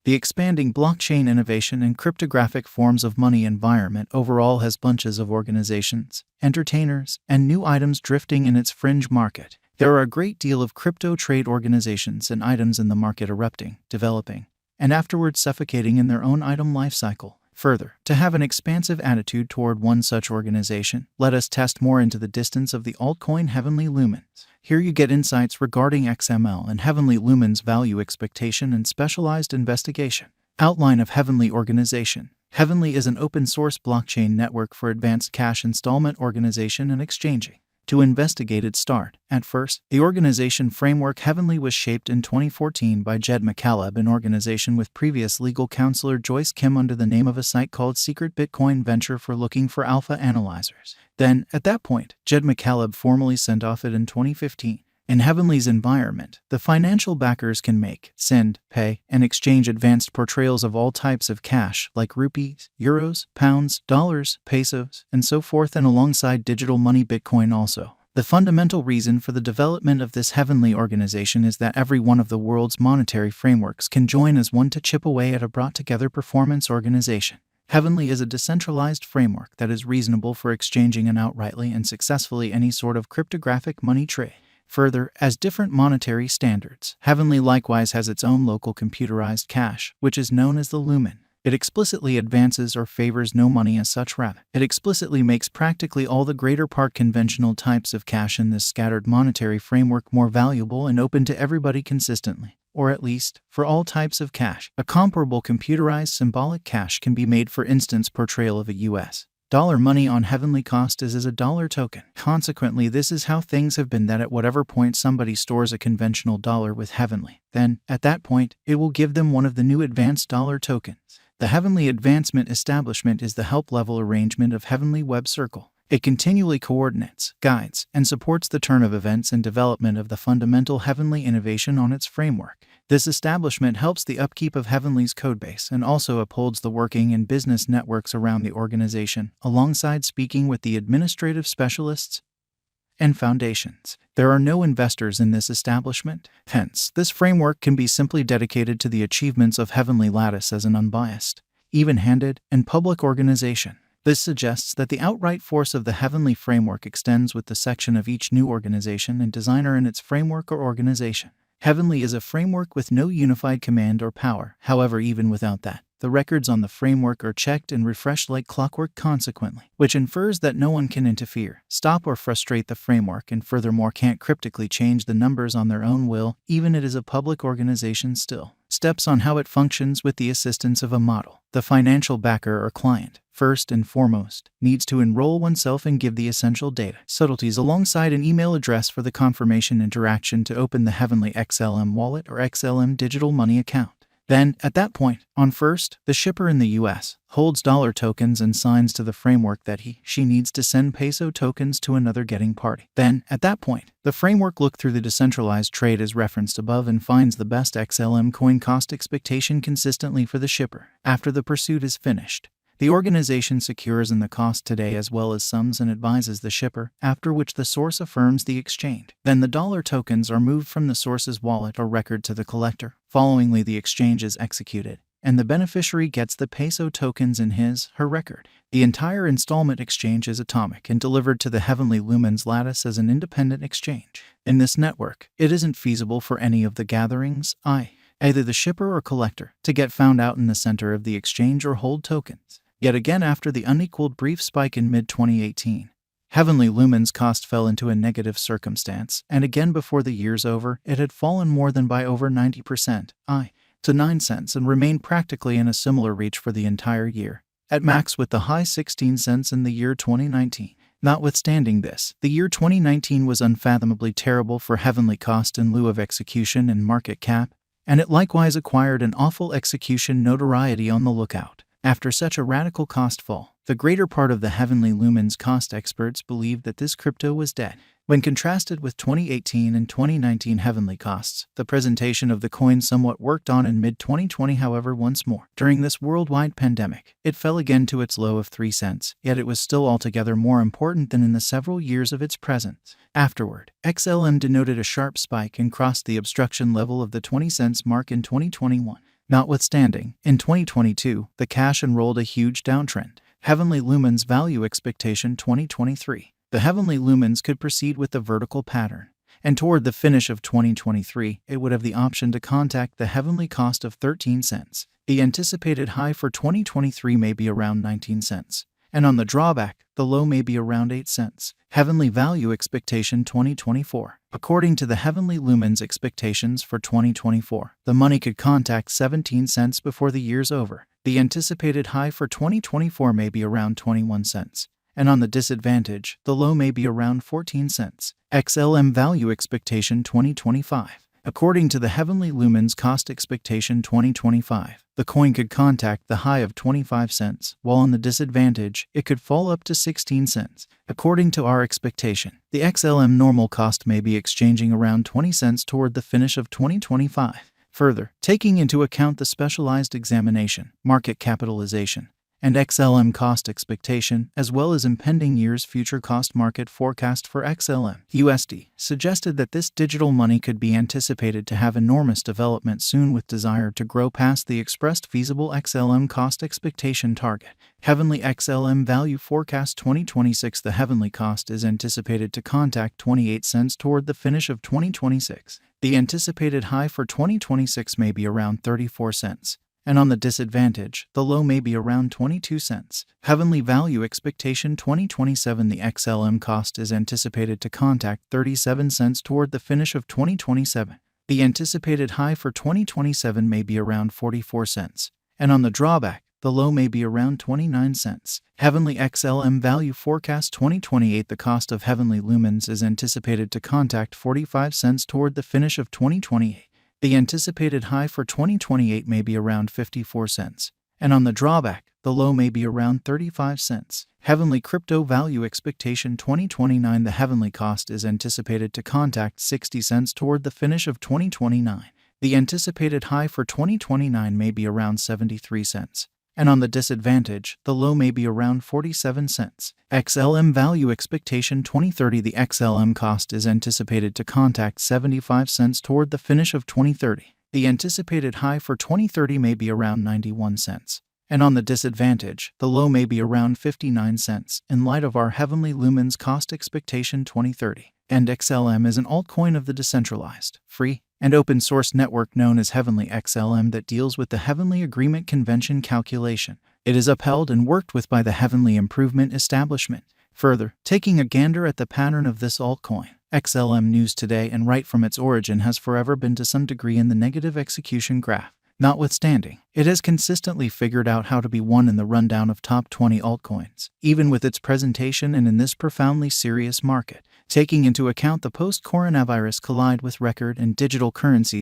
The expanding blockchain innovation and cryptographic forms of money environment overall has bunches of organizations, entertainers, and new items drifting in its fringe market. There are a great deal of crypto trade organizations and items in the market erupting, developing, and afterwards suffocating in their own item lifecycle. Further, to have an expansive attitude toward one such organization, let us test more into the distance of the altcoin Heavenly Lumens. Here you get insights regarding XML and Heavenly Lumens value expectation and specialized investigation. Outline of Heavenly organization. Heavenly is an open-source blockchain network for advanced cash installment organization and exchanging. To investigate its start. At first, the organization framework Heavenly was shaped in 2014 by Jed McCaleb in organization with previous legal counselor Joyce Kim under the name of a site called Secret Bitcoin Venture for looking for alpha analyzers. Then, at that point, Jed McCaleb formally sent off it in 2015. In Heavenly's environment, the financial backers can make, send, pay, and exchange advanced portrayals of all types of cash like rupees, euros, pounds, dollars, pesos, and so forth, and alongside digital money Bitcoin also. The fundamental reason for the development of this Heavenly organization is that every one of the world's monetary frameworks can join as one to chip away at a brought-together performance organization. Heavenly is a decentralized framework that is reasonable for exchanging and outrightly and successfully any sort of cryptographic money trade. Further, as different monetary standards, Heavenly likewise has its own local computerized cash, which is known as the lumen. It explicitly advances or favors no money as such rather. It explicitly makes practically all the greater part conventional types of cash in this scattered monetary framework more valuable and open to everybody consistently, or at least, for all types of cash. A comparable computerized symbolic cash can be made, for instance, portrayal of a US dollar money on Heavenly cost is as a dollar token. Consequently, this is how things have been, that at whatever point somebody stores a conventional dollar with Heavenly, then, at that point, it will give them one of the new advanced dollar tokens. The Heavenly Advancement Establishment is the help-level arrangement of Heavenly Web Circle. It continually coordinates, guides, and supports the turn of events and development of the fundamental Heavenly innovation on its framework. This establishment helps the upkeep of Heavenly's codebase and also upholds the working and business networks around the organization, alongside speaking with the administrative specialists and foundations. There are no investors in this establishment. Hence, this framework can be simply dedicated to the achievements of Heavenly Lattice as an unbiased, even-handed, and public organization. This suggests that the outright force of the Heavenly framework extends with the section of each new organization and designer in its framework or organization. Heavenly is a framework with no unified command or power. However, even without that, the records on the framework are checked and refreshed like clockwork consequently, which infers that no one can interfere, stop, or frustrate the framework, and furthermore can't cryptically change the numbers on their own will, even it is a public organization still. Steps on how it functions with the assistance of a model. The financial backer or client, first and foremost, needs to enroll oneself and give the essential data, subtleties alongside an email address for the confirmation interaction to open the Heavenly Xlm wallet or Xlm digital money account. Then, at that point, on first, the shipper in the US holds dollar tokens and signs to the framework that she needs to send peso tokens to another getting party. Then, at that point, the framework looks through the decentralized trade as referenced above and finds the best XLM coin cost expectation consistently for the shipper. After the pursuit is finished, the organization secures in the cost today as well as sums and advises the shipper, after which the source affirms the exchange. Then the dollar tokens are moved from the source's wallet or record to the collector. Followingly, the exchange is executed, and the beneficiary gets the peso tokens in his/her record. The entire installment exchange is atomic and delivered to the Heavenly Lumens lattice as an independent exchange. In this network, it isn't feasible for any of the gatherings, either the shipper or collector, to get found out in the center of the exchange or hold tokens. Yet again, after the unequaled brief spike in mid-2018, Heavenly Lumens cost fell into a negative circumstance, and again before the year's over, it had fallen more than by over 90%, to 9 cents, and remained practically in a similar reach for the entire year, at max with the high 16 cents in the year 2019. Notwithstanding this, the year 2019 was unfathomably terrible for Heavenly cost in lieu of execution and market cap, and it likewise acquired an awful execution notoriety on the lookout. After such a radical cost fall, the greater part of the Heavenly Lumens cost experts believed that this crypto was dead. When contrasted with 2018 and 2019 Heavenly costs, the presentation of the coin somewhat worked on in mid-2020. However, once more, during this worldwide pandemic, it fell again to its low of 3 cents, yet it was still altogether more important than in the several years of its presence. Afterward, XLM denoted a sharp spike and crossed the obstruction level of the 20 cents mark in 2021. Notwithstanding, in 2022, the cash enrolled a huge downtrend. Heavenly Lumens Value Expectation 2023. The Heavenly Lumens could proceed with the vertical pattern, and toward the finish of 2023, it would have the option to contact the heavenly cost of 13 cents. The anticipated high for 2023 may be around 19 cents. And on the drawback, the low may be around 8 cents. Heavenly Value Expectation 2024. According to the Heavenly Lumens expectations for 2024, the money could contact 17 cents before the year's over. The anticipated high for 2024 may be around 21 cents. And on the disadvantage, the low may be around 14 cents. Xlm Value Expectation 2025. According to the Heavenly Lumens Cost Expectation 2025, the coin could contact the high of 25 cents, while on the disadvantage, it could fall up to 16 cents. According to our expectation, the Xlm normal cost may be exchanging around 20 cents toward the finish of 2025. Further, taking into account the specialized examination, market capitalization, and Xlm cost expectation, as well as impending year's future cost market forecast for Xlm USD, suggested that this digital money could be anticipated to have enormous development soon with desire to grow past the expressed feasible Xlm cost expectation target. Heavenly Xlm Value Forecast 2026. The heavenly cost is anticipated to contact 28 cents toward the finish of 2026. The anticipated high for 2026 may be around 34 cents. And on the disadvantage, the low may be around 22 cents. Heavenly Value Expectation 2027. The Xlm cost is anticipated to contact 37 cents toward the finish of 2027. The anticipated high for 2027 may be around 44 cents. And on the drawback, the low may be around 29 cents. Heavenly Xlm Value Forecast 2028. The cost of Heavenly Lumens is anticipated to contact 45 cents toward the finish of 2028. The anticipated high for 2028 may be around 54 cents. And on the drawback, the low may be around 35 cents. Heavenly Crypto Value Expectation 2029. The heavenly cost is anticipated to contact 60 cents toward the finish of 2029. The anticipated high for 2029 may be around 73 cents. And on the disadvantage, the low may be around 47 cents. Xlm Value Expectation 2030. The Xlm cost is anticipated to contact 75 cents toward the finish of 2030. The anticipated high for 2030 may be around 91 cents. And on the disadvantage, the low may be around 59 cents in light of our Heavenly Lumens Cost Expectation 2030. And Xlm is an altcoin of the decentralized, free, and open source network known as Heavenly Xlm that deals with the Heavenly Agreement Convention calculation. It is upheld and worked with by the Heavenly Improvement Establishment. Further, taking a gander at the pattern of this altcoin, Xlm News today and right from its origin has forever been to some degree in the negative execution graph. Notwithstanding, it has consistently figured out how to be one in the rundown of top 20 altcoins, even with its presentation and in this profoundly serious market. Taking into account the post-coronavirus collide with record and digital currencies